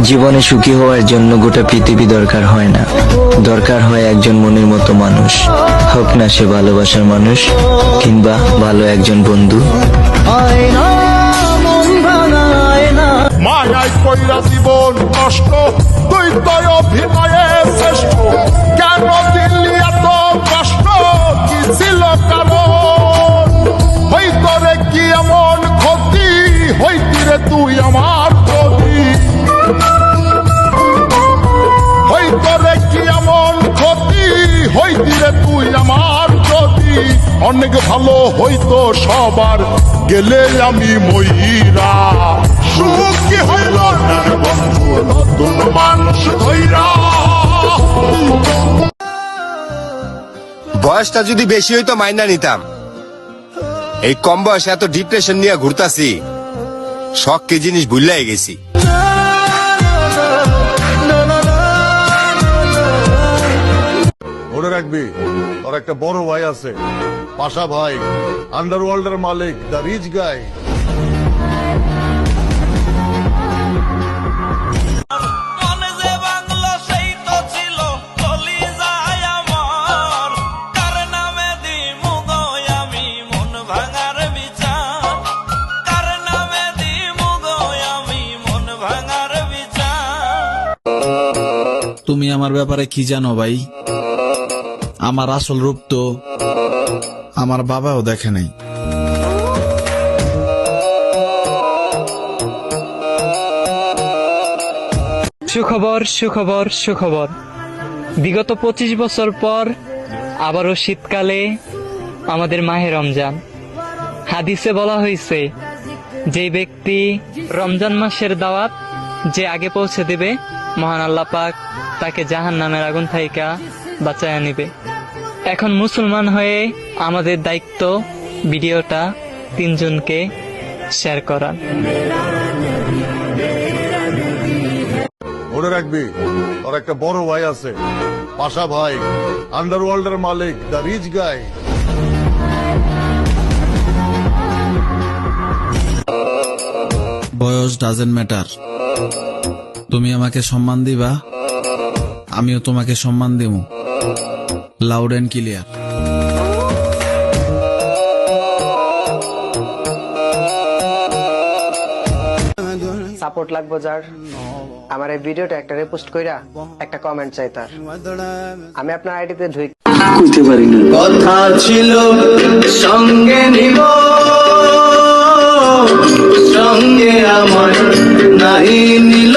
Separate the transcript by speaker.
Speaker 1: জীবনে সুখী হওয়ার জন্য গোটা পৃথিবী দরকার হয় না, দরকার হয় একজন মনের মতো মানুষ, হোক না সে ভালোবাসার মানুষ কিংবা ভালো একজন বন্ধু।
Speaker 2: মায়ায় কইরা জীবন নষ্ট, তুই তো অভিনয়ে শ্রেষ্ঠ, কেন দিল্লি এত কষ্ট, কি ছিল কারণ? হইতো রে কি এমন ক্ষতি, হইতি রে তুই আমার ক্ষতি, হইতো রে কি এমন ক্ষতি, হইতি রে তুই আমার ক্ষতি। অনেক ভালো হইতো সবার, গেলে আমি ময়রা, সুখ কি হইল না রে বন্ধু, নতুন মানুষ ধইরা।
Speaker 3: বয়সটা যদি বেশি হইতো মাইনা নিতাম, এই কম বয়সে এত ডিপ্রেশন নিয়ে ঘুরতাছি, শখ কি জিনিস ভুললাই গেছি।
Speaker 2: মনে রাখবি তোর একটা বড় ভাই আছে, পাশা ভাই, আন্ডারওয়ার্ল্ডের মালিক, দ্য রিচ গাই।
Speaker 4: তুমি আমার ব্যাপারে কি জানো ভাই? আমার আসল রূপ তো আমার বাবাও দেখে নাই।
Speaker 5: সুখবর সুখবর সুখবর, বিগত 25 বছর পর আবারও শীতকালে আমাদের মাহে রমজান। হাদিসে বলা হয়েছে, যে ব্যক্তি রমজান মাসের দাওয়াত যে আগে পৌঁছে দিবে, মহান আল্লাহ পাক তাকে জাহান্নামের আগুন থাইকা বাঁচায়া নিবে। এখন মুসলমান হয়ে আমাদের দায়িত্ব ভিডিওটা 3 জনকে শেয়ার করা।
Speaker 2: মনে রাখবি তোর একটা বড় ভাই আছে, পাশা ভাই, আন্ডারওয়ার্ল্ডের মালিক, দ্য রিচ গাই।
Speaker 4: বয়স ডাজেন্ট ম্যাটার, তুমি আমাকে সম্মান দিবা, আমিও তোমাকে সম্মান দেব, লাউড এন্ড ক্লিয়ার।
Speaker 6: সাপোর্ট লাগবো যার, আমার এই ভিডিওটা একটা রিপোস্ট কইরা একটা কমেন্ট চাই তার। আমি আপনার আইডিতে
Speaker 1: বুঝতে পারি না,
Speaker 7: কথা ছিল সঙ্গে নিব, সঙ্গে আমার নাই নিল।